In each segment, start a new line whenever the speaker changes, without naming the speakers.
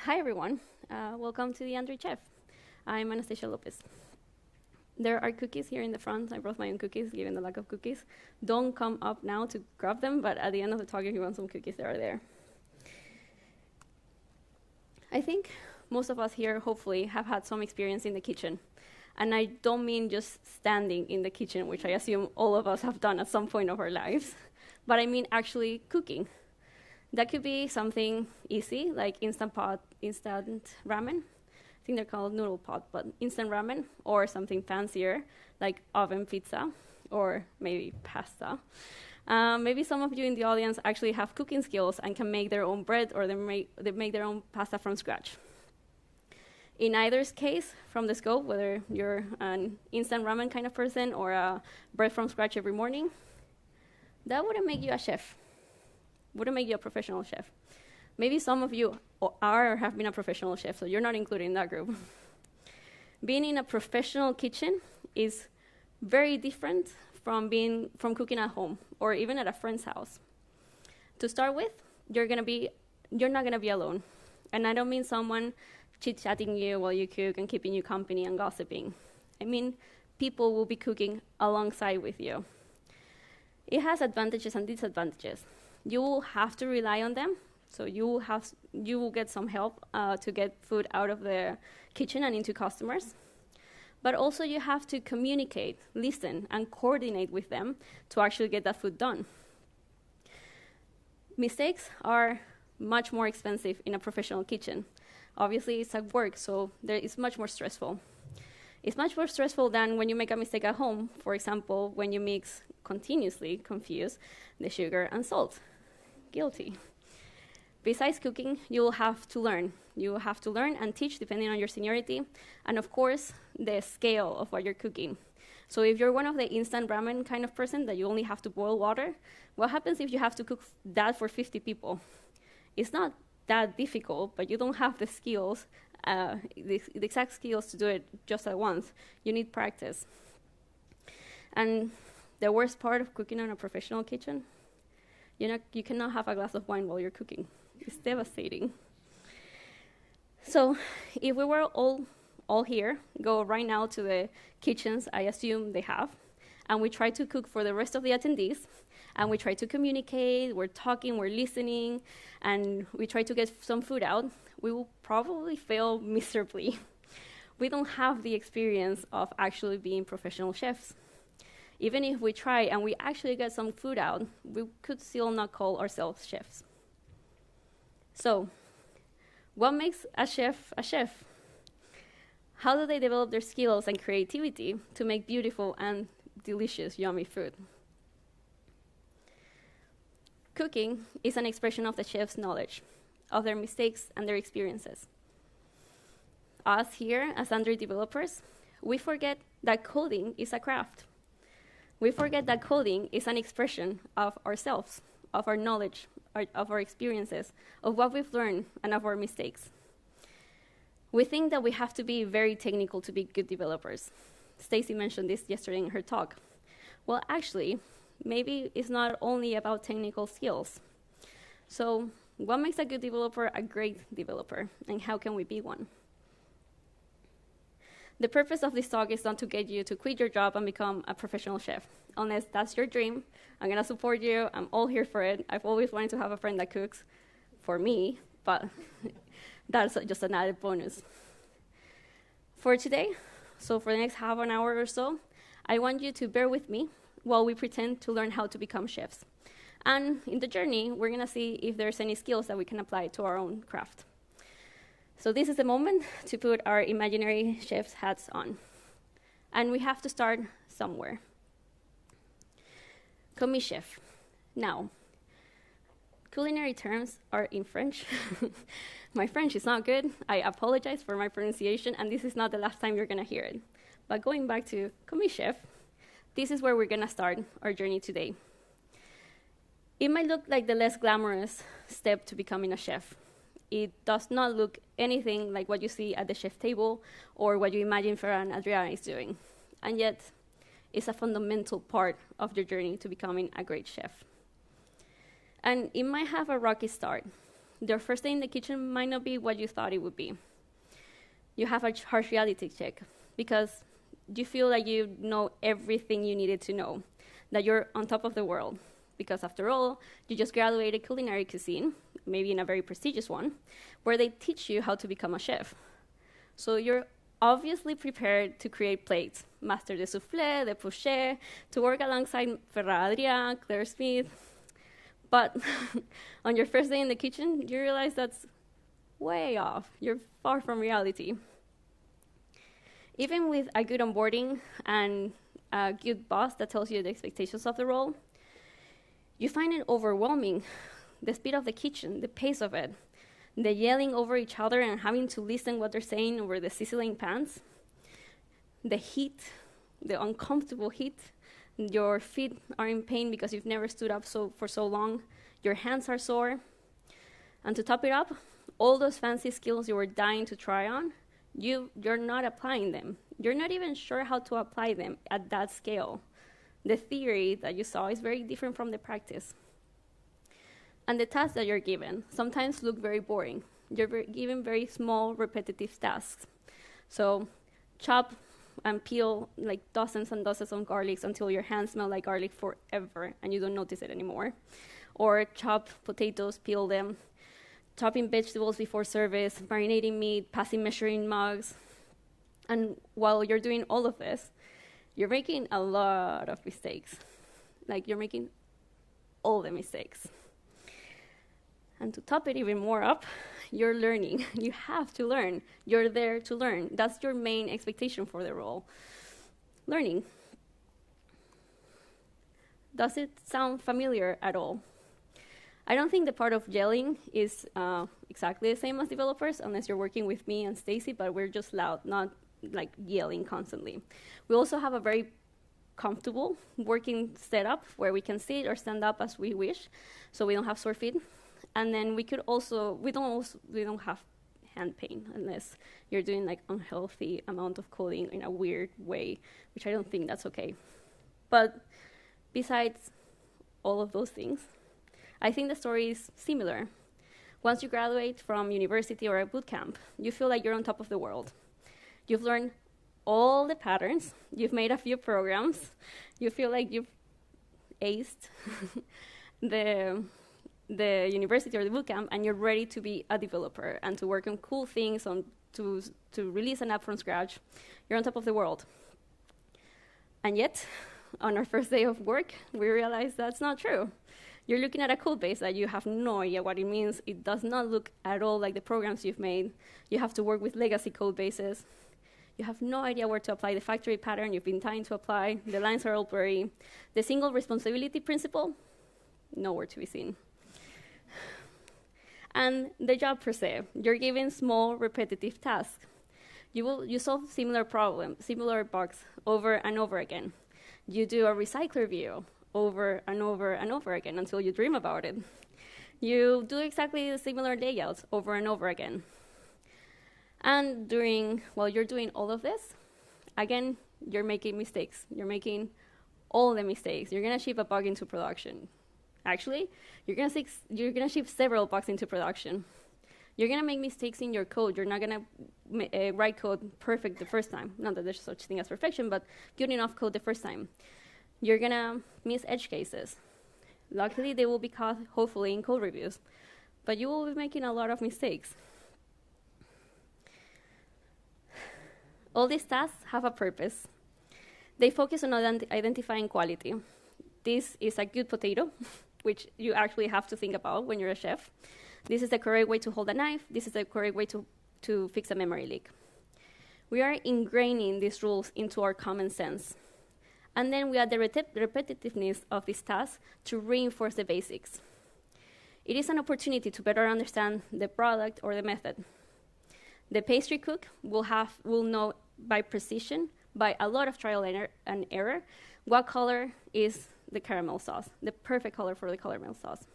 Hi, everyone. Welcome to the Android Chef. I'm Anastasia Lopez. There are cookies here in the front. I brought my own cookies, given the lack of cookies. Don't come up now to grab them, but at the end of the talk, if you want some cookies, they are there. I think most of us here, hopefully, have had some experience in the kitchen. And I don't mean just standing in the kitchen, which I assume all of us have done at some point of our lives, but I mean actually cooking. That could be something easy, like instant ramen. I think they're called noodle pot, but instant ramen, or something fancier, like oven pizza, or maybe pasta. Maybe some of you in the audience actually have cooking skills and can make their own bread, or they make their own pasta from scratch. In either case, from the scope, whether you're an instant ramen kind of person or a bread from scratch every morning, that wouldn't make you a chef. Wouldn't make you a professional chef. Maybe some of you are or have been a professional chef, so you're not included in that group. Being in a professional kitchen is very different from cooking at home or even at a friend's house. To start with, you're not gonna be alone. And I don't mean someone chit-chatting you while you cook and keeping you company and gossiping. I mean, people will be cooking alongside with you. It has advantages and disadvantages. You will have to rely on them, so you will get some help to get food out of the kitchen and into customers. But also you have to communicate, listen, and coordinate with them to actually get that food done. Mistakes are much more expensive in a professional kitchen. Obviously, it's at work, so it's much more stressful. It's much more stressful than when you make a mistake at home. For example, when you continuously confuse the sugar and salt. Guilty. Besides cooking, you will have to learn. You will have to learn and teach depending on your seniority, and of course, the scale of what you're cooking. So if you're one of the instant ramen kind of person that you only have to boil water, what happens if you have to cook that for 50 people? It's not that difficult, but you don't have the skills, the exact skills to do it just at once. You need practice. And the worst part of cooking in a professional kitchen, you cannot have a glass of wine while you're cooking. It's devastating. So if we were all here, go right now to the kitchens I assume they have, and we try to cook for the rest of the attendees, and we try to communicate, we're talking, we're listening, and we try to get some food out, we will probably fail miserably. We don't have the experience of actually being professional chefs. Even if we try and we actually get some food out, we could still not call ourselves chefs. So, what makes a chef a chef? How do they develop their skills and creativity to make beautiful and delicious, yummy food? Cooking is an expression of the chef's knowledge, of their mistakes and their experiences. Us here, as Android developers, we forget that coding is a craft. We forget that coding is an expression of ourselves, of our knowledge, of our experiences, of what we've learned, and of our mistakes. We think that we have to be very technical to be good developers. Stacy mentioned this yesterday in her talk. Well, actually, maybe it's not only about technical skills. So, what makes a good developer a great developer, and how can we be one? The purpose of this talk is not to get you to quit your job and become a professional chef. Unless that's your dream, I'm gonna support you, I'm all here for it. I've always wanted to have a friend that cooks for me, but that's just an added bonus. For today, so for the next half an hour or so, I want you to bear with me while we pretend to learn how to become chefs. And in the journey, we're gonna see if there's any skills that we can apply to our own craft. So this is the moment to put our imaginary chef's hats on. And we have to start somewhere. Commis chef. Now, culinary terms are in French. My French is not good. I apologize for my pronunciation, and this is not the last time you're gonna hear it. But going back to commis chef, this is where we're gonna start our journey today. It might look like the less glamorous step to becoming a chef. It does not look anything like what you see at the chef table or what you imagine Ferran Adrià is doing. And yet, it's a fundamental part of your journey to becoming a great chef. And it might have a rocky start. their first day in the kitchen might not be what you thought it would be. You have a harsh reality check because you feel like you know everything you needed to know, that you're on top of the world. Because after all, you just graduated culinary cuisine, maybe in a very prestigious one, where they teach you how to become a chef. So you're obviously prepared to create plates, master the soufflé, the poché, to work alongside Ferran Adrià, Claire Smith. But on your first day in the kitchen, you realize that's way off. You're far from reality. Even with a good onboarding and a good boss that tells you the expectations of the role, you find it overwhelming. The speed of the kitchen, the pace of it, the yelling over each other and having to listen what they're saying over the sizzling pans, the heat, the uncomfortable heat. Your feet are in pain because you've never stood up for so long. Your hands are sore. And to top it up, all those fancy skills you were dying to try on, you're not applying them. You're not even sure how to apply them at that scale. The theory that you saw is very different from the practice. And the tasks that you're given sometimes look very boring. You're given very small, repetitive tasks. So chop and peel like dozens and dozens of garlics until your hands smell like garlic forever and you don't notice it anymore. Or chop potatoes, peel them, chopping vegetables before service, marinating meat, passing measuring mugs. And while you're doing all of this, you're making a lot of mistakes. Like you're making all the mistakes. And to top it even more up, you're learning. You have to learn. You're there to learn. That's your main expectation for the role. Learning. Does it sound familiar at all? I don't think the part of yelling is exactly the same as developers, unless you're working with me and Stacy, but we're just loud, not like yelling constantly. We also have a very comfortable working setup where we can sit or stand up as we wish, so we don't have sore feet. And then we don't have hand pain unless you're doing like unhealthy amount of coding in a weird way, which I don't think that's okay. But besides all of those things, I think the story is similar. Once you graduate from university or a boot camp, you feel like you're on top of the world. You've learned all the patterns, you've made a few programs, you feel like you've aced the university or the bootcamp, and you're ready to be a developer and to work on cool things, to release an app from scratch. You're on top of the world. And yet, on our first day of work, we realize that's not true. You're looking at a code base that you have no idea what it means. It does not look at all like the programs you've made. You have to work with legacy code bases. You have no idea where to apply the factory pattern you've been trying to apply. The lines are all blurry. The single responsibility principle, nowhere to be seen. And the job per se, you're given small, repetitive tasks. You solve similar problems, similar bugs over and over again. You do a recycler view over and over and over again until you dream about it. You do exactly the similar layouts over and over again. And while you're doing all of this, again, you're making mistakes. You're making all the mistakes. You're gonna ship a bug into production. Actually, you're gonna ship several bugs into production. You're gonna make mistakes in your code. You're not gonna write code perfect the first time. Not that there's such thing as perfection, but good enough code the first time. You're gonna miss edge cases. Luckily, they will be caught, hopefully, in code reviews. But you will be making a lot of mistakes. All these tasks have a purpose. They focus on identifying quality. This is a good potato, which you actually have to think about when you're a chef. This is the correct way to hold a knife. This is the correct way to fix a memory leak. We are ingraining these rules into our common sense. And then we add the repetitiveness of these tasks to reinforce the basics. It is an opportunity to better understand the product or the method. The pastry cook will know by precision, by a lot of trial and error, what color is the caramel sauce, the perfect color for the caramel sauce.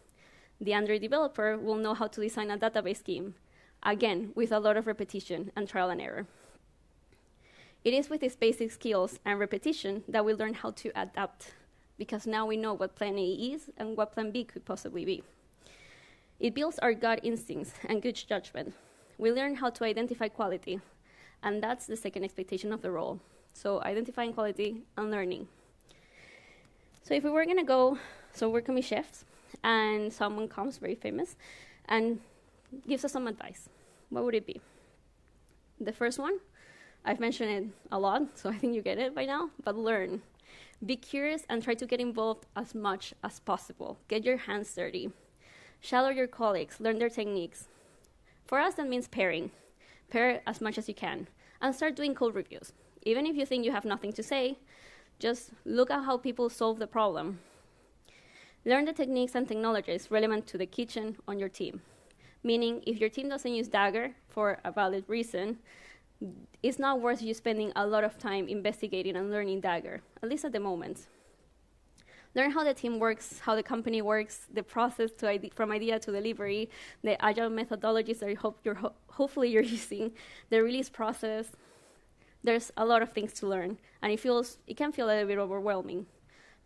The Android developer will know how to design a database scheme, again, with a lot of repetition and trial and error. It is with these basic skills and repetition that we learn how to adapt, because now we know what plan A is and what plan B could possibly be. It builds our gut instincts and good judgment. We learn how to identify quality, and that's the second expectation of the role. So identifying quality and learning. So if we were gonna go, so we're gonna be chefs, and someone comes, very famous, and gives us some advice, what would it be? The first one, I've mentioned it a lot, so I think you get it by now, but learn. Be curious and try to get involved as much as possible. Get your hands dirty. Shadow your colleagues, learn their techniques. For us, that means pairing. Pair as much as you can, and start doing code reviews. Even if you think you have nothing to say, just look at how people solve the problem. Learn the techniques and technologies relevant to the kitchen on your team. Meaning, if your team doesn't use Dagger for a valid reason, it's not worth you spending a lot of time investigating and learning Dagger, at least at the moment. Learn how the team works, how the company works, the process from idea to delivery, the agile methodologies that hopefully you're using, the release process. There's a lot of things to learn, and it can feel a little bit overwhelming.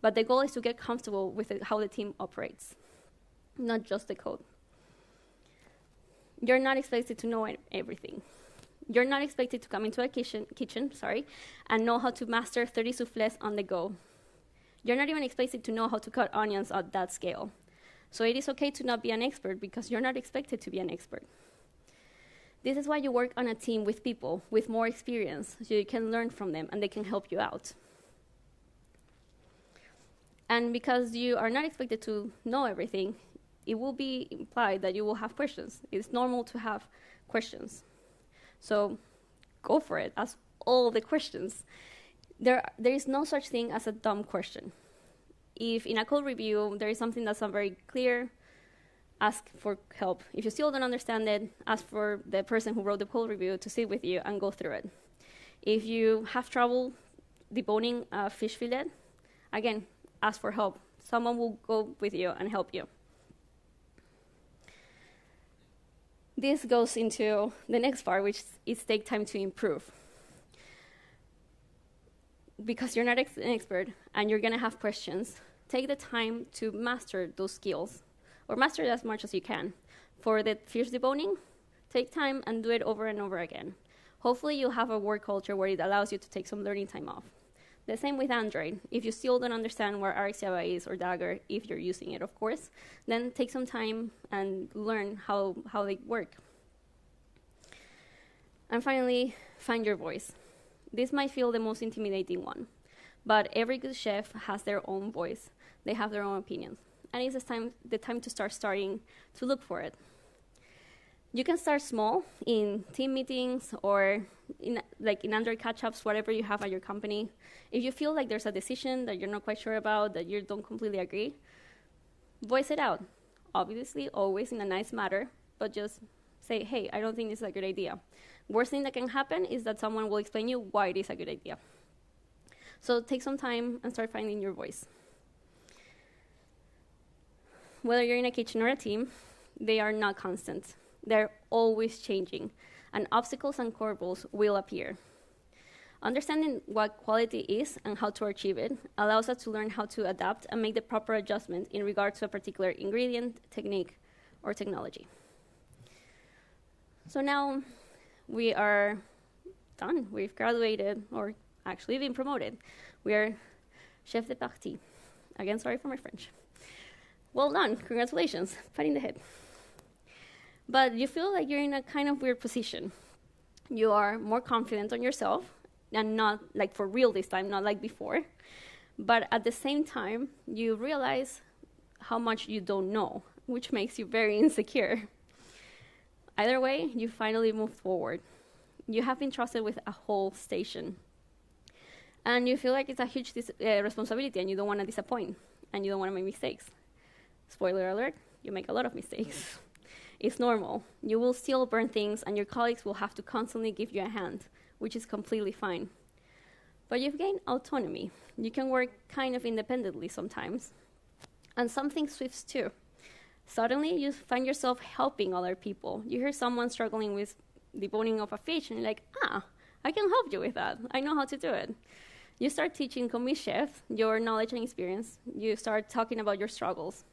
But the goal is to get comfortable with how the team operates, not just the code. You're not expected to know everything. You're not expected to come into a kitchen, and know how to master 30 soufflés on the go. You're not even expected to know how to cut onions at that scale. So it is okay to not be an expert because you're not expected to be an expert. This is why you work on a team with people with more experience, so you can learn from them and they can help you out. And because you are not expected to know everything, it will be implied that you will have questions. It's normal to have questions. So go for it, ask all the questions. There is no such thing as a dumb question. If in a code review there is something that's not very clear, ask for help. If you still don't understand it, ask for the person who wrote the code review to sit with you and go through it. If you have trouble deboning a fish fillet, again, ask for help. Someone will go with you and help you. This goes into the next part, which is take time to improve. Because you're not an expert and you're going to have questions, take the time to master those skills, or master it as much as you can. For the fish deboning, take time and do it over and over again. Hopefully you'll have a work culture where it allows you to take some learning time off. The same with Android. If you still don't understand where RxJava is or Dagger, if you're using it, of course, then take some time and learn how they work. And finally, find your voice. This might feel the most intimidating one, but every good chef has their own voice. They have their own opinions. And it's the time to starting to look for it. You can start small in team meetings or in Android catch-ups, whatever you have at your company. If you feel like there's a decision that you're not quite sure about, that you don't completely agree, voice it out. Obviously, always in a nice manner, but just say, hey, I don't think this is a good idea. Worst thing that can happen is that someone will explain you why it is a good idea. So take some time and start finding your voice. Whether you're in a kitchen or a team, they are not constant. They're always changing, and obstacles and curveballs will appear. Understanding what quality is and how to achieve it allows us to learn how to adapt and make the proper adjustment in regard to a particular ingredient, technique, or technology. So now we are done. We've graduated, or actually been promoted. We are chef de partie. Again, sorry for my French. Well done, congratulations, pat in the head. But you feel like you're in a kind of weird position. You are more confident on yourself, and not like for real this time, not like before. But at the same time, you realize how much you don't know, which makes you very insecure. Either way, you finally move forward. You have been trusted with a whole station. And you feel like it's a huge responsibility, and you don't want to disappoint, and you don't want to make mistakes. Spoiler alert, you make a lot of mistakes. It's normal. You will still burn things, and your colleagues will have to constantly give you a hand, which is completely fine. But you've gained autonomy. You can work kind of independently sometimes. And something swifts too. Suddenly, you find yourself helping other people. You hear someone struggling with deboning of a fish, and you're like, I can help you with that. I know how to do it. You start teaching commis chefs your knowledge and experience. You start talking about your struggles.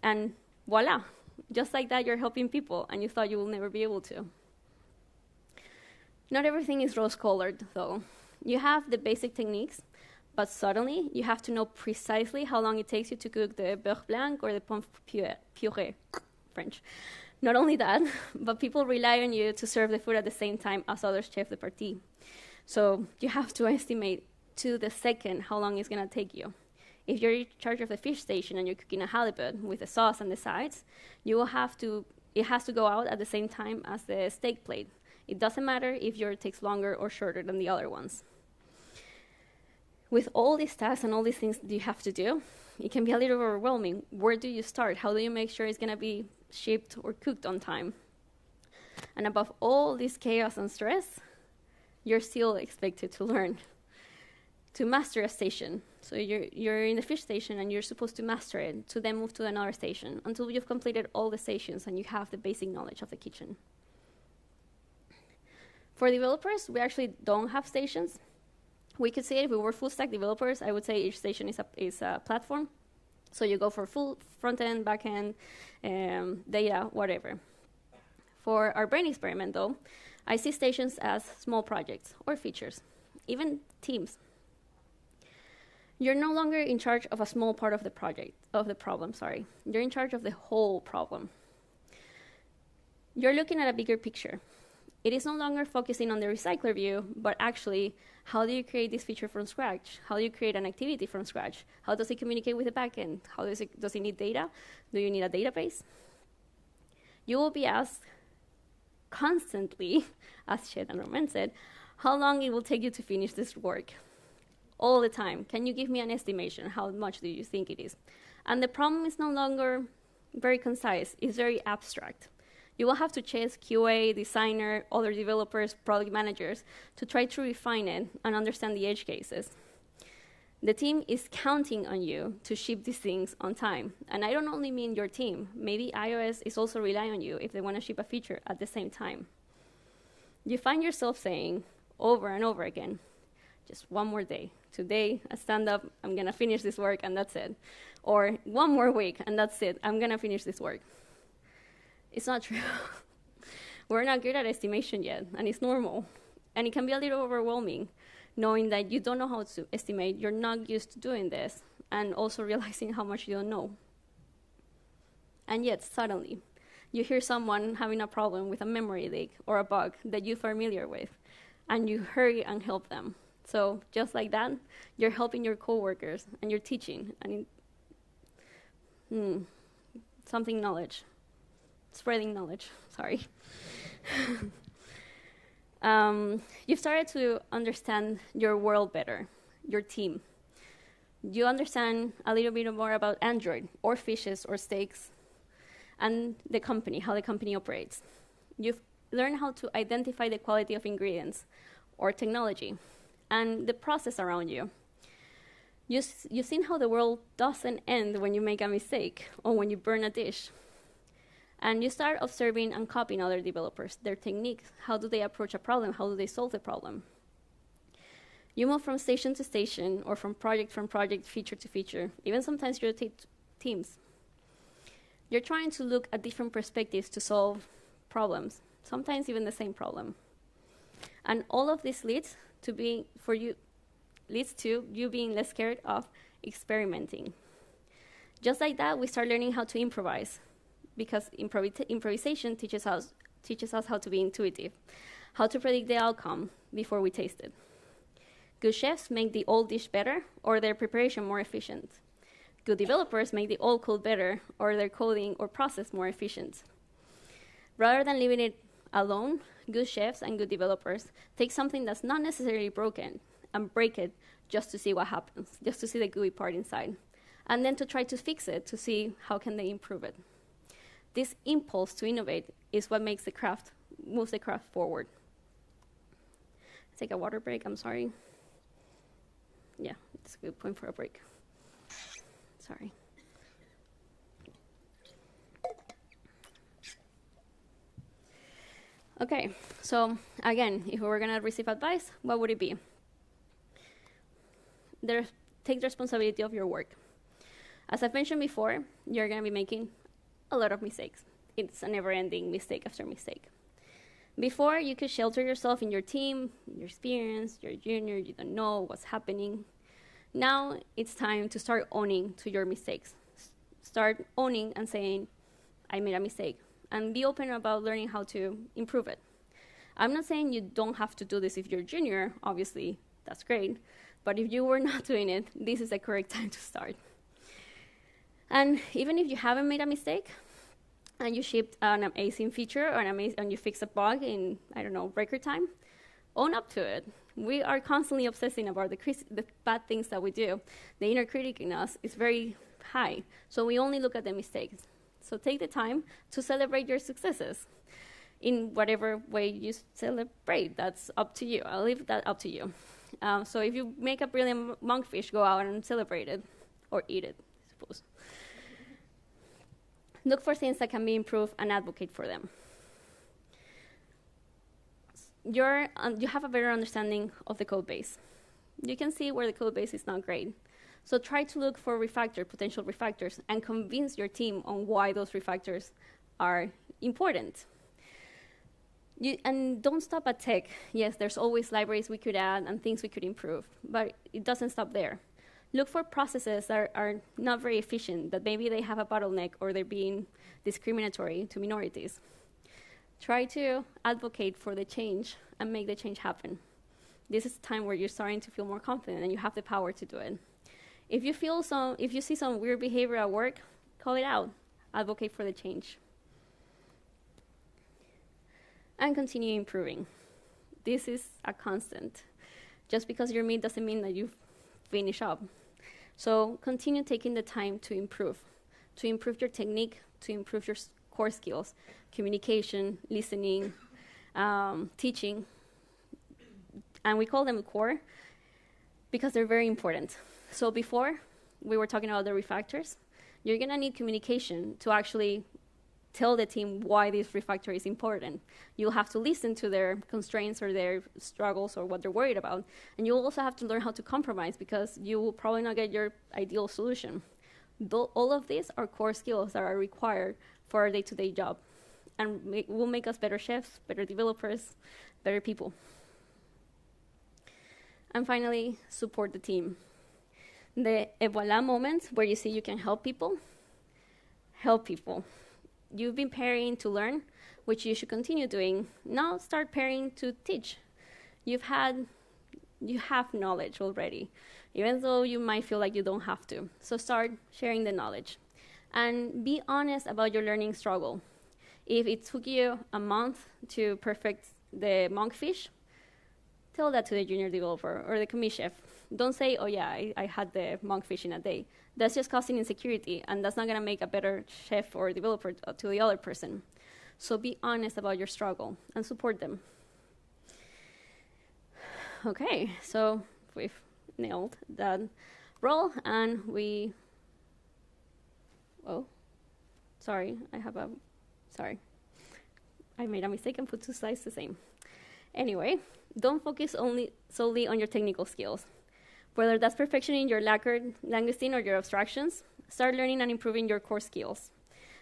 And voila, Just like that, you're helping people, and you thought you will never be able to. Not everything is rose-colored, though. You have the basic techniques, but suddenly you have to know precisely how long it takes you to cook the beurre blanc or the pomme purée, French. Not only that, but people rely on you to serve the food at the same time as other chefs de partie. So you have to estimate to the second how long it's going to take you. If you're in charge of the fish station and you're cooking a halibut with the sauce and the sides, it has to go out at the same time as the steak plate. It doesn't matter if yours takes longer or shorter than the other ones. With all these tasks and all these things that you have to do, it can be a little overwhelming. Where do you start? How do you make sure it's going to be shipped or cooked on time? And above all this chaos and stress, you're still expected to learn, to master a station. So you're in the fish station and you're supposed to master it, to then move to another station until you've completed all the stations and you have the basic knowledge of the kitchen. For developers, we actually don't have stations. We could say if we were full-stack developers, I would say each station is a platform. So you go for full front-end, back-end, data, whatever. For our brain experiment, though, I see stations as small projects or features, even teams. You're no longer in charge of a small part of the problem. You're in charge of the whole problem. You're looking at a bigger picture. It is no longer focusing on the recycler view, but actually, how do you create this feature from scratch? How do you create an activity from scratch? How does it communicate with the backend? How does it need data? Do you need a database? You will be asked constantly, as Chet and Roman said, how long it will take you to finish this work. All the time. Can you give me an estimation? How much do you think it is? And the problem is no longer very concise. It's very abstract. You will have to chase QA, designer, other developers, product managers to try to refine it and understand the edge cases. The team is counting on you to ship these things on time. And I don't only mean your team. Maybe iOS is also relying on you if they want to ship a feature at the same time. You find yourself saying over and over again, just one more day. Today, I stand up, I'm going to finish this work, and that's it. Or one more week, and that's it. I'm going to finish this work. It's not true. We're not good at estimation yet, and it's normal. And it can be a little overwhelming, knowing that you don't know how to estimate, you're not used to doing this, and also realizing how much you don't know. And yet, suddenly, you hear someone having a problem with a memory leak or a bug that you're familiar with, and you hurry and help them. So just like that, you're helping your coworkers, and you're teaching, and something knowledge. Spreading knowledge, sorry. You've started to understand your world better, your team. You understand a little bit more about Android, or fishes, or steaks, and the company, how the company operates. You've learned how to identify the quality of ingredients, or technology, and the process around you. You've seen how the world doesn't end when you make a mistake, or when you burn a dish. And you start observing and copying other developers, their techniques. How do they approach a problem? How do they solve the problem? You move from station to station, or from project, feature to feature. Even sometimes you rotate teams. You're trying to look at different perspectives to solve problems, sometimes even the same problem. And all of this leads to you being less scared of experimenting. Just like that, we start learning how to improvise, because improvisation teaches us how to be intuitive, how to predict the outcome before we taste it. Good chefs make the old dish better, or their preparation more efficient. Good developers make the old code better, or their coding or process more efficient. Rather than leaving it alone, good chefs and good developers take something that's not necessarily broken and break it just to see what happens, just to see the gooey part inside, and then to try to fix it to see how can they improve it. This impulse to innovate is what moves the craft forward. Let's take a water break, I'm sorry. Yeah, it's a good point for a break. Sorry. Okay, so again, if we were gonna receive advice, what would it be? Take the responsibility of your work. As I've mentioned before, you're gonna be making a lot of mistakes. it's a never-ending mistake after mistake. Before, you could shelter yourself in your team, your experience, you're a junior, you don't know what's happening. Now it's time to start owning to your mistakes. Start owning and saying, I made a mistake, and be open about learning how to improve it. I'm not saying you don't have to do this if you're junior, obviously, that's great. But if you were not doing it, this is the correct time to start. And even if you haven't made a mistake, and you shipped an amazing feature or and you fixed a bug in, I don't know, record time, own up to it. We are constantly obsessing about the bad things that we do. The inner critic in us is very high, so we only look at the mistakes. So take the time to celebrate your successes in whatever way you celebrate. That's up to you. I'll leave that up to you. So if you make a brilliant monkfish, go out and celebrate it, or eat it, I suppose. Look for things that can be improved and advocate for them. You have a better understanding of the code base. You can see where the code base is not great. So try to look for potential refactors, and convince your team on why those refactors are important. And don't stop at tech. Yes, there's always libraries we could add and things we could improve, but it doesn't stop there. Look for processes that are not very efficient, that maybe they have a bottleneck or they're being discriminatory to minorities. Try to advocate for the change and make the change happen. This is a time where you're starting to feel more confident and you have the power to do it. If you see some weird behavior at work, call it out. Advocate for the change. And continue improving. This is a constant. Just because you're mid doesn't mean that you finish up. So continue taking the time to improve your technique, to improve your core skills, communication, listening, teaching. And we call them core because they're very important. So before, we were talking about the refactors. You're going to need communication to actually tell the team why this refactor is important. You'll have to listen to their constraints or their struggles or what they're worried about. And you'll also have to learn how to compromise, because you will probably not get your ideal solution. All of these are core skills that are required for our day-to-day job, and will make us better chefs, better developers, better people. And finally, support the team. The voilà moments where you see you can help people, help people. You've been pairing to learn, which you should continue doing. Now start pairing to teach. You have knowledge already, even though you might feel like you don't have to. So start sharing the knowledge. And be honest about your learning struggle. If it took you a month to perfect the monkfish, tell that to the junior developer or the commit chef. Don't say, oh yeah, I had the monkfish in a day. That's just causing insecurity, and that's not going to make a better chef or developer to the other person. So be honest about your struggle and support them. Okay, so we've nailed that role, and I made a mistake and put two slides the same. Anyway, don't focus solely on your technical skills. Whether that's perfection in your languaging or your abstractions, start learning and improving your core skills.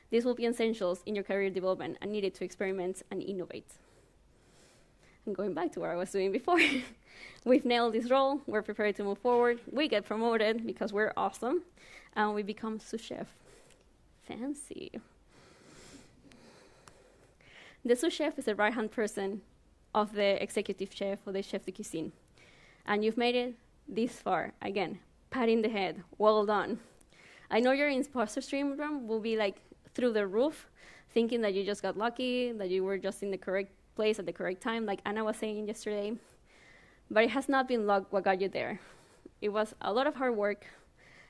These will be essentials in your career development and needed to experiment and innovate. And going back to what I was doing before, we've nailed this role, we're prepared to move forward, we get promoted because we're awesome, and we become sous chef. Fancy. The sous chef is the right-hand person of the executive chef or the chef de cuisine. And you've made it this far. Again, pat in the head. Well done. I know your imposter syndrome will be like through the roof, thinking that you just got lucky, that you were just in the correct place at the correct time, like Anna was saying yesterday. But it has not been luck what got you there. It was a lot of hard work,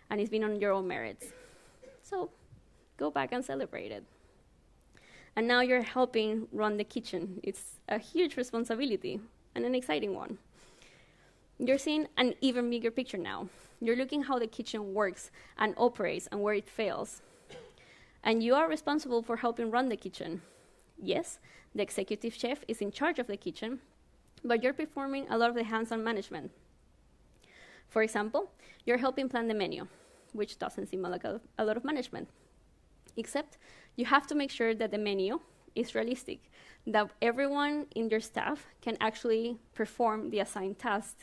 and it's been on your own merits. So go back and celebrate it. And now you're helping run the kitchen. It's a huge responsibility and an exciting one. You're seeing an even bigger picture now. You're looking how the kitchen works and operates and where it fails. And you are responsible for helping run the kitchen. Yes, the executive chef is in charge of the kitchen, but you're performing a lot of the hands-on management. For example, you're helping plan the menu, which doesn't seem like a lot of management. Except You have to make sure that the menu is realistic, that everyone in your staff can actually perform the assigned task.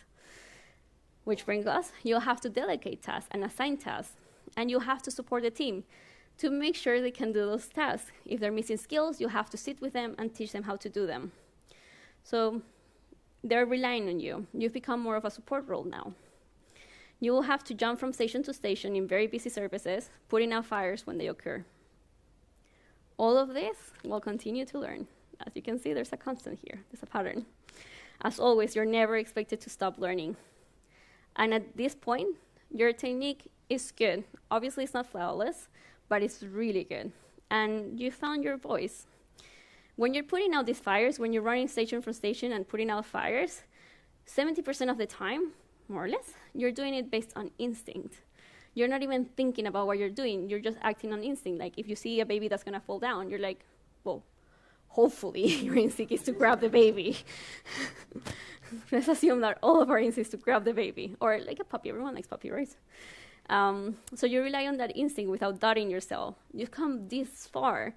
Which brings us, you'll have to delegate tasks and assign tasks, and you'll have to support the team to make sure they can do those tasks. If they're missing skills, you'll have to sit with them and teach them how to do them. So they're relying on you. You've become more of a support role now. You will have to jump from station to station in very busy services, putting out fires when they occur. All of this will continue to learn. As you can see, there's a constant here. There's a pattern. As always, you're never expected to stop learning. And at this point, your technique is good. Obviously, it's not flawless, but it's really good. And you found your voice. When you're putting out these fires, when you're running station for station and putting out fires, 70% of the time, more or less, you're doing it based on instinct. You're not even thinking about what you're doing. You're just acting on instinct. Like if you see a baby that's going to fall down, you're like, well, hopefully your instinct is to grab the baby. Let's assume that all of our instinct is to grab the baby. Or like a puppy. Everyone likes puppy, right? So you rely on that instinct without doubting yourself. You've come this far.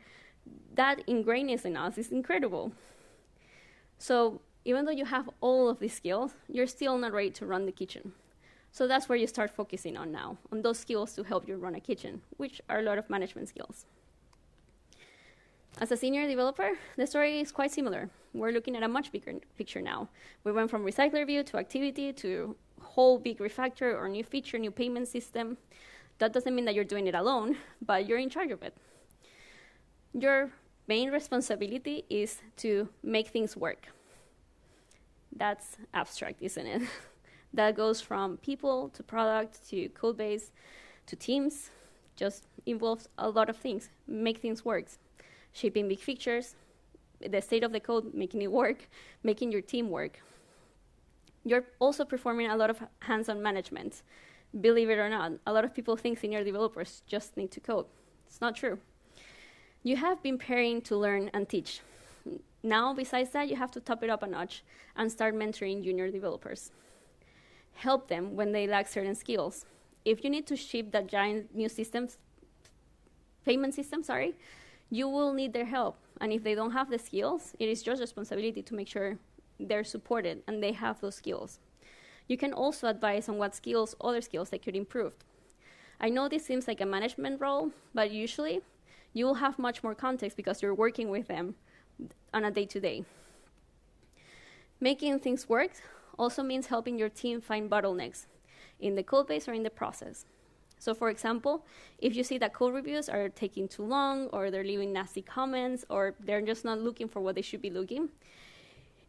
That ingrainedness in us is incredible. So even though you have all of these skills, you're still not ready to run the kitchen. So that's where you start focusing on now, on those skills to help you run a kitchen, which are a lot of management skills. As a senior developer, the story is quite similar. We're looking at a much bigger picture now. We went from recycler view to activity to whole big refactor or new feature, new payment system. That doesn't mean that you're doing it alone, but you're in charge of it. Your main responsibility is to make things work. That's abstract, isn't it? That goes from people to product to code base to teams. Just involves a lot of things. Make things work. Shipping big features, the state of the code, making it work, making your team work. You're also performing a lot of hands-on management. Believe it or not, a lot of people think senior developers just need to code. It's not true. You have been pairing to learn and teach. Now, besides that, you have to top it up a notch and start mentoring junior developers. Help them when they lack certain skills. If you need to ship that giant new payment system, you will need their help. And if they don't have the skills, it is your responsibility to make sure they're supported and they have those skills. You can also advise on what skills, other skills they could improve. I know this seems like a management role, but usually you will have much more context because you're working with them on a day-to-day. Making things work also means helping your team find bottlenecks in the code base or in the process. So for example, if you see that code reviews are taking too long or they're leaving nasty comments or they're just not looking for what they should be looking,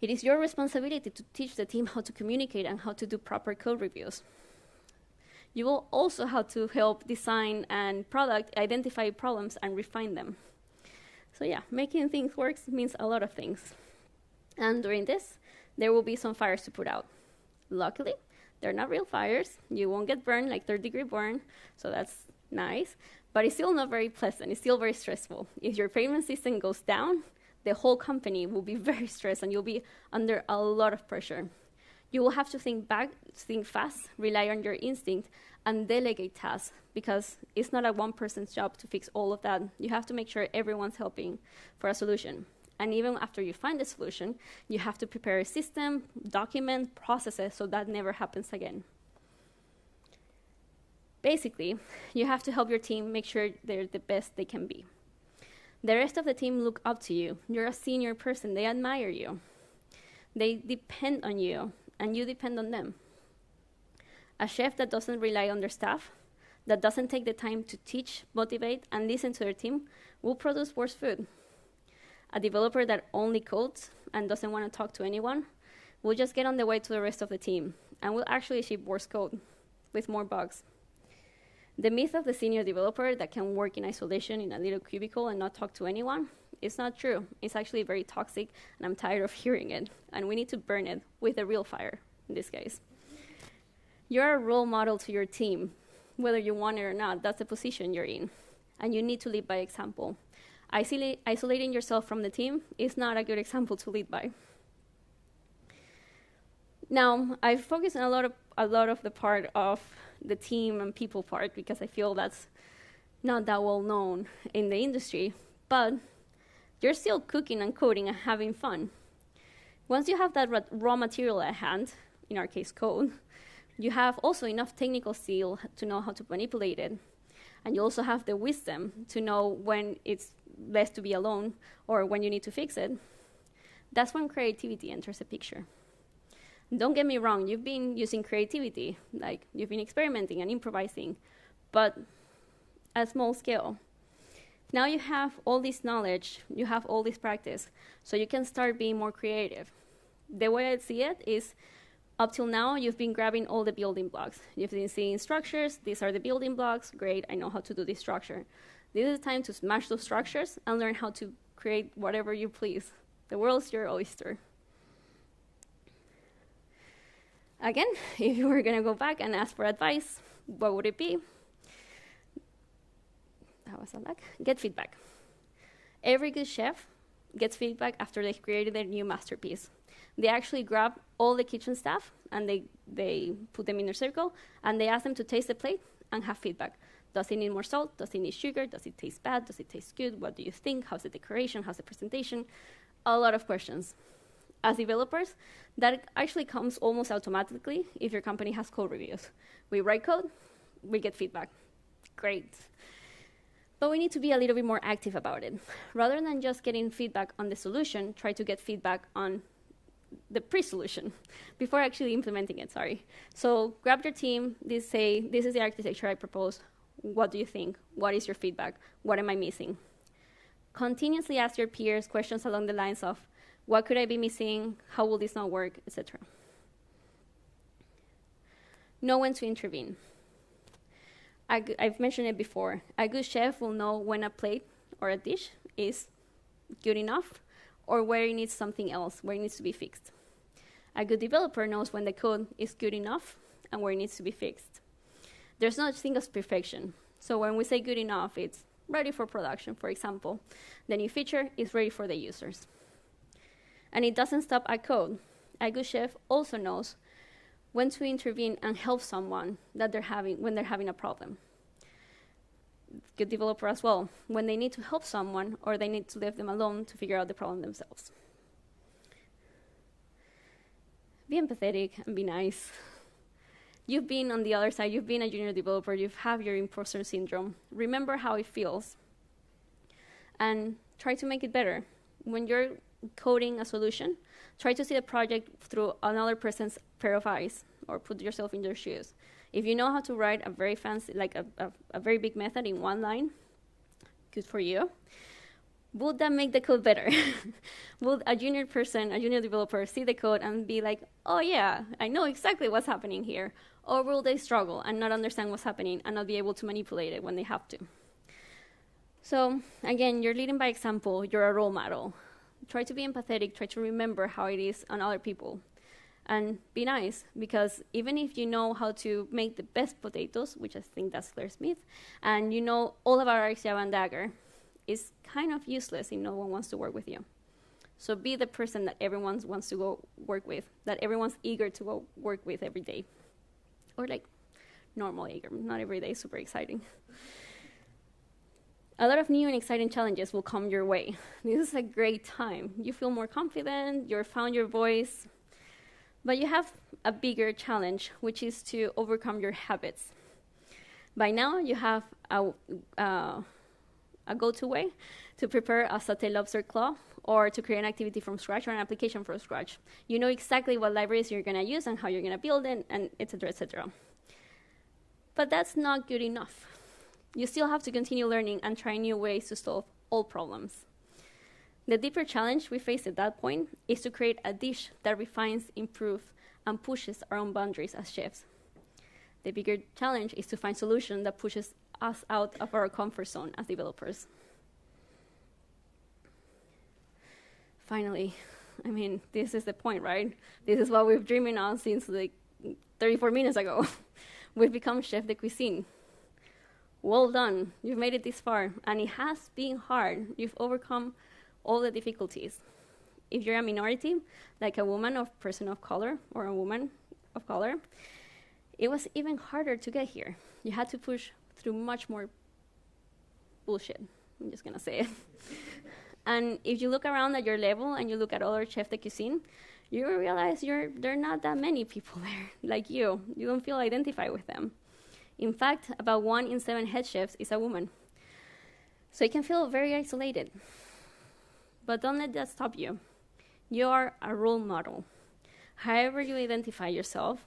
it is your responsibility to teach the team how to communicate and how to do proper code reviews. You will also have to help design and product identify problems and refine them. So yeah, making things work means a lot of things. And during this, there will be some fires to put out. Luckily, they're not real fires. You won't get burned like third-degree burn, so that's nice. But it's still not very pleasant. It's still very stressful. If your payment system goes down, the whole company will be very stressed, and you'll be under a lot of pressure. You will have to think fast, rely on your instinct, and delegate tasks, because it's not a one person's job to fix all of that. You have to make sure everyone's helping for a solution. And even after you find the solution, you have to prepare a system, document, processes, so that never happens again. Basically, you have to help your team make sure they're the best they can be. The rest of the team look up to you. You're a senior person. They admire you. They depend on you, and you depend on them. A chef that doesn't rely on their staff, that doesn't take the time to teach, motivate, and listen to their team, will produce worse food. A developer that only codes and doesn't want to talk to anyone will just get on the way to the rest of the team and will actually ship worse code with more bugs. The myth of the senior developer that can work in isolation in a little cubicle and not talk to anyone is not true. It's actually very toxic, and I'm tired of hearing it. And we need to burn it with a real fire in this case. You're a role model to your team, whether you want it or not. That's the position you're in, and you need to lead by example. Isolating yourself from the team is not a good example to lead by. Now, I focus on a lot of the part of the team and people part because I feel that's not that well known in the industry. but you're still cooking and coding and having fun. Once you have that raw material at hand, in our case code, you have also enough technical skill to know how to manipulate it. And you also have the wisdom to know when it's best to be alone or when you need to fix it. That's when creativity enters the picture. Don't get me wrong, you've been using creativity, like you've been experimenting and improvising, but at small scale. Now you have all this knowledge, you have all this practice, so you can start being more creative. The way I see it is, up till now, you've been grabbing all the building blocks. You've been seeing structures, these are the building blocks, great, I know how to do this structure. This is the time to smash those structures and learn how to create whatever you please. The world's your oyster. Again, if you were gonna go back and ask for advice, what would it be? How was that like? Get feedback. Every good chef gets feedback after they've created their new masterpiece. They actually grab all the kitchen staff and they put them in a circle and they ask them to taste the plate and have feedback. Does it need more salt? Does it need sugar? Does it taste bad? Does it taste good? What do you think? How's the decoration? How's the presentation? A lot of questions. As developers, that actually comes almost automatically if your company has code reviews. We write code, we get feedback. Great. But we need to be a little bit more active about it. Rather than just getting feedback on the solution, try to get feedback on the pre-solution before actually implementing it, sorry. So grab your team, say, this is the architecture I propose. What do you think? What is your feedback? What am I missing? Continuously ask your peers questions along the lines of, what could I be missing? How will this not work? Etc. Know when to intervene. I've mentioned it before. A good chef will know when a plate or a dish is good enough or where it needs something else, where it needs to be fixed. A good developer knows when the code is good enough and where it needs to be fixed. There's no such thing as perfection. So when we say good enough, it's ready for production, for example. The new feature is ready for the users. And it doesn't stop at code. A good chef also knows when to intervene and help someone when they're having a problem. Good developer as well, when they need to help someone or they need to leave them alone to figure out the problem themselves. Be empathetic and be nice. You've been on the other side, you've been a junior developer, you have your imposter syndrome. Remember how it feels and try to make it better. When you're coding a solution, try to see the project through another person's pair of eyes or put yourself in their shoes. If you know how to write a very fancy, like a very big method in one line, good for you. Would that make the code better? Would a junior developer see the code and be like, oh yeah, I know exactly what's happening here? Or will they struggle and not understand what's happening and not be able to manipulate it when they have to? So again, you're leading by example, you're a role model. Try to be empathetic, try to remember how it is on other people. And be nice, because even if you know how to make the best potatoes, which I think that's Claire Smith, and you know all about Arxia and Dagger, it's kind of useless if no one wants to work with you. So be the person that everyone wants to go work with, that everyone's eager to go work with every day. Or like normal eager, not every day, super exciting. A lot of new and exciting challenges will come your way. This is a great time. You feel more confident, you've found your voice, but you have a bigger challenge, which is to overcome your habits. By now, you have a go-to way to prepare a sauté lobster claw or to create an activity from scratch or an application from scratch. You know exactly what libraries you're going to use and how you're going to build it, and et cetera, et cetera. But that's not good enough. You still have to continue learning and try new ways to solve all problems. The deeper challenge we face at that point is to create a dish that refines, improves, and pushes our own boundaries as chefs. The bigger challenge is to find a solution that pushes us out of our comfort zone as developers. Finally, I mean, this is the point, right? This is what we've dreaming on since like 34 minutes ago. We've become chef de cuisine. Well done, you've made it this far, and it has been hard. You've overcome all the difficulties. If you're a minority, like a woman or person of color, or a woman of color, it was even harder to get here. You had to push through much more bullshit, I'm just gonna say it. And if you look around at your level and you look at other chefs de cuisine, you will realize there are not that many people there like you. You don't feel identified with them. In fact, about 1 in 7 head chefs is a woman. So you can feel very isolated. But don't let that stop you. You are a role model. However you identify yourself,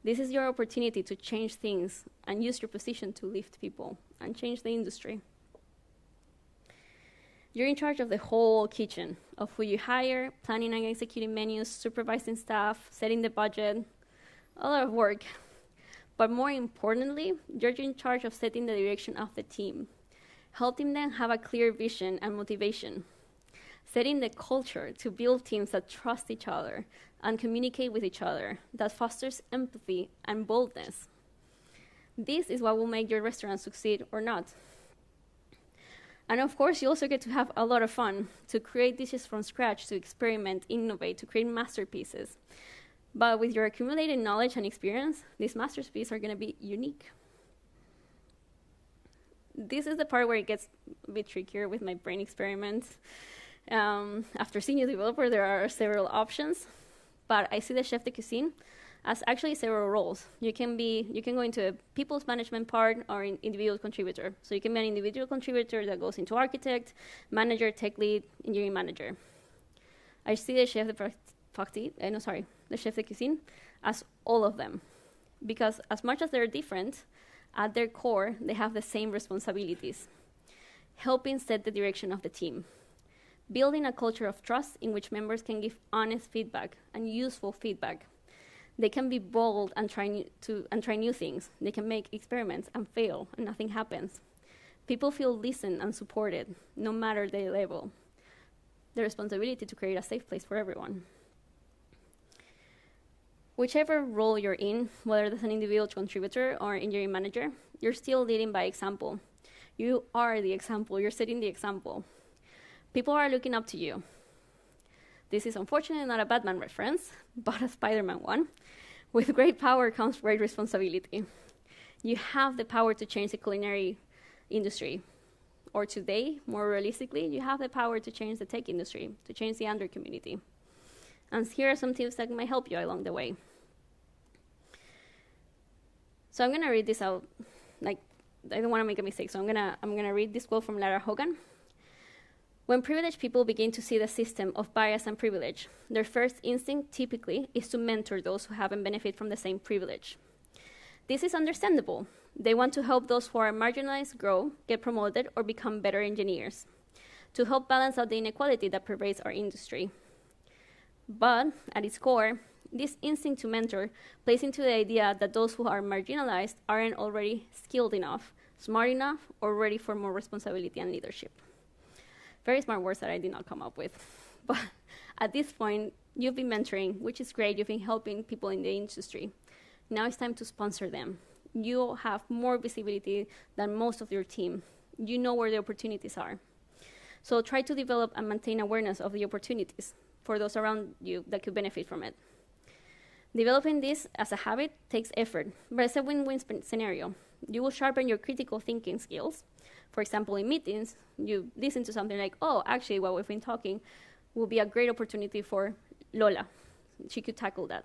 this is your opportunity to change things and use your position to lift people and change the industry. You're in charge of the whole kitchen, of who you hire, planning and executing menus, supervising staff, setting the budget, a lot of work. But more importantly, you're in charge of setting the direction of the team, helping them have a clear vision and motivation, setting the culture to build teams that trust each other and communicate with each other, that fosters empathy and boldness. This is what will make your restaurant succeed or not. And of course, you also get to have a lot of fun, to create dishes from scratch, to experiment, innovate, to create masterpieces. But with your accumulated knowledge and experience, these masterpieces are going to be unique. This is the part where it gets a bit trickier with my brain experiments. After senior developer, there are several options, but I see the chef de cuisine as actually several roles. You can go into a people's management part or an individual contributor. So you can be an individual contributor that goes into architect, manager, tech lead, engineering manager. I see the chef de cuisine as all of them, because as much as they're different, at their core, they have the same responsibilities, helping set the direction of the team, building a culture of trust in which members can give honest feedback and useful feedback. They can be bold and try new things. They can make experiments and fail, and nothing happens. People feel listened and supported, no matter their level. The responsibility to create a safe place for everyone. Whichever role you're in, whether as an individual contributor or engineering manager, you're still leading by example. You are the example. You're setting the example. People are looking up to you. This is unfortunately not a Batman reference, but a Spider-Man one. With great power comes great responsibility. You have the power to change the culinary industry. Or today, more realistically, you have the power to change the tech industry, to change the Android community. And here are some tips that might help you along the way. So I'm gonna read this out. I don't wanna make a mistake, so I'm gonna read this quote from Lara Hogan. When privileged people begin to see the system of bias and privilege, their first instinct typically is to mentor those who haven't benefited from the same privilege. This is understandable. They want to help those who are marginalized grow, get promoted, or become better engineers, to help balance out the inequality that pervades our industry. But at its core, this instinct to mentor plays into the idea that those who are marginalized aren't already skilled enough, smart enough, or ready for more responsibility and leadership. Very smart words that I did not come up with. But at this point, you've been mentoring, which is great. You've been helping people in the industry. Now it's time to sponsor them. You have more visibility than most of your team. You know where the opportunities are. So try to develop and maintain awareness of the opportunities for those around you that could benefit from it. Developing this as a habit takes effort, but it's a win-win scenario. You will sharpen your critical thinking skills. For example, in meetings, you listen to something like, oh, actually, what we've been talking will be a great opportunity for Lola. She could tackle that.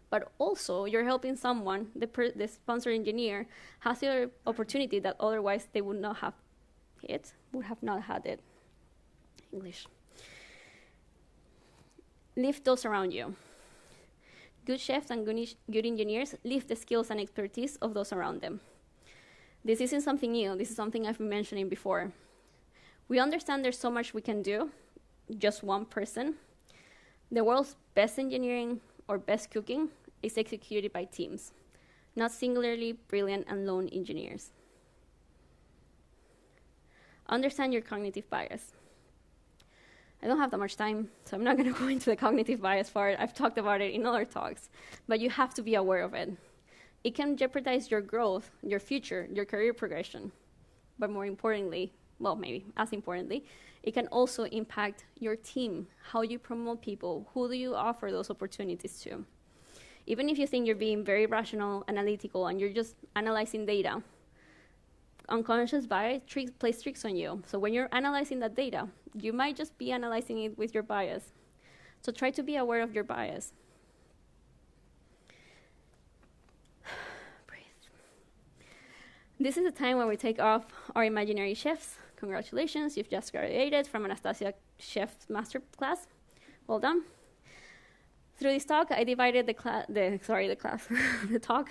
But also, you're helping someone, the sponsor engineer, has the opportunity that otherwise they would not have not had it. English. Lift those around you. Good chefs and good engineers lift the skills and expertise of those around them. This isn't something new. This is something I've been mentioning before. We understand there's so much we can do, just one person. The world's best engineering or best cooking is executed by teams, not singularly brilliant and lone engineers. Understand your cognitive bias. I don't have that much time, so I'm not going to go into the cognitive bias part. I've talked about it in other talks, but you have to be aware of it. It can jeopardize your growth, your future, your career progression. But more importantly, well, maybe as importantly, it can also impact your team, how you promote people, who do you offer those opportunities to. Even if you think you're being very rational, analytical, and you're just analyzing data, unconscious bias plays tricks on you. So when you're analyzing that data, you might just be analyzing it with your bias. So try to be aware of your bias. Breathe. This is the time when we take off our imaginary chefs. Congratulations, you've just graduated from Anastasia Chef Master Class. Well done. Through this talk, I divided the talk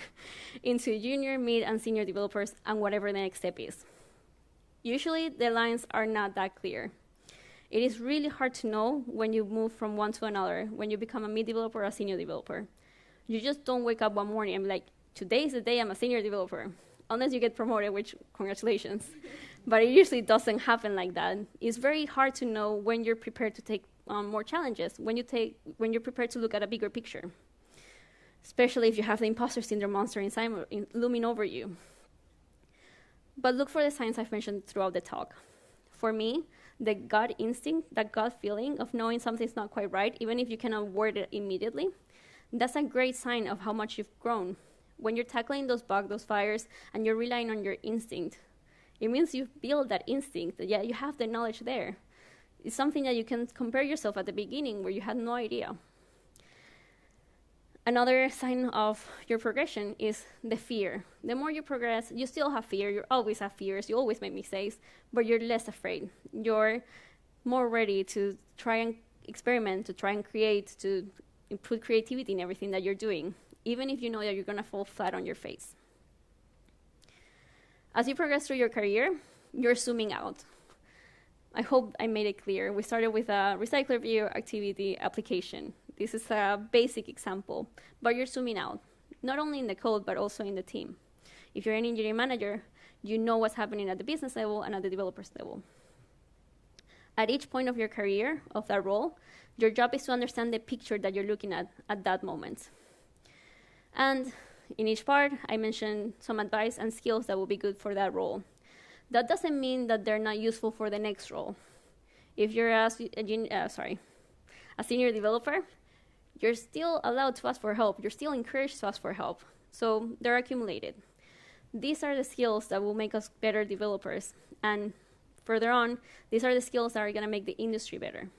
into junior, mid, and senior developers and whatever the next step is. Usually, the lines are not that clear. It is really hard to know when you move from one to another, when you become a mid developer or a senior developer. You just don't wake up one morning and be like, today is the day I'm a senior developer. Unless you get promoted, which, congratulations. But it usually doesn't happen like that. It's very hard to know when you're prepared to take more challenges, when you're prepared to look at a bigger picture, especially if you have the imposter syndrome monster inside looming over you. But look for the signs I've mentioned throughout the talk. For me, the gut instinct, that gut feeling of knowing something's not quite right, even if you cannot word it immediately, that's a great sign of how much you've grown. When you're tackling those bugs, those fires, and you're relying on your instinct, it means you've built that instinct, that yeah, you have the knowledge there. It's something that you can compare yourself at the beginning where you had no idea. Another sign of your progression is the fear. The more you progress, you still have fear. You always have fears. You always make mistakes, but you're less afraid. You're more ready to try and experiment, to try and create, to put creativity in everything that you're doing, even if you know that you're going to fall flat on your face. As you progress through your career, you're zooming out. I hope I made it clear. We started with a recycler view activity application. This is a basic example, but you're zooming out, not only in the code, but also in the team. If you're an engineering manager, you know what's happening at the business level and at the developer's level. At each point of your career, of that role, your job is to understand the picture that you're looking at that moment. And in each part, I mentioned some advice and skills that will be good for that role. That doesn't mean that they're not useful for the next role. If you're a senior developer, you're still allowed to ask for help. You're still encouraged to ask for help. So they're accumulated. These are the skills that will make us better developers. And further on, these are the skills that are going to make the industry better.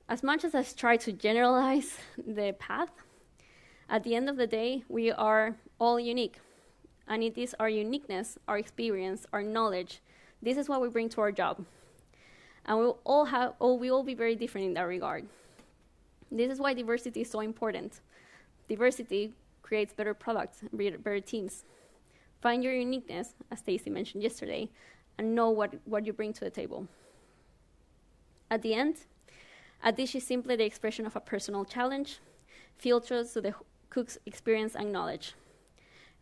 As much as I've tried to generalize the path, at the end of the day, we are all unique. And it is our uniqueness, our experience, our knowledge. This is what we bring to our job. And we will be very different in that regard. This is why diversity is so important. Diversity creates better products, better teams. Find your uniqueness, as Stacy mentioned yesterday, and know what you bring to the table. At the end, a dish is simply the expression of a personal challenge, filtered to the cook's experience and knowledge.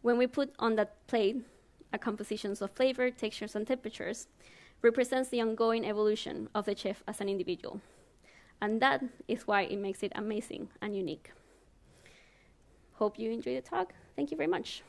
When we put on that plate a composition of flavor, textures, and temperatures, represents the ongoing evolution of the chef as an individual. And that is why it makes it amazing and unique. Hope you enjoyed the talk. Thank you very much.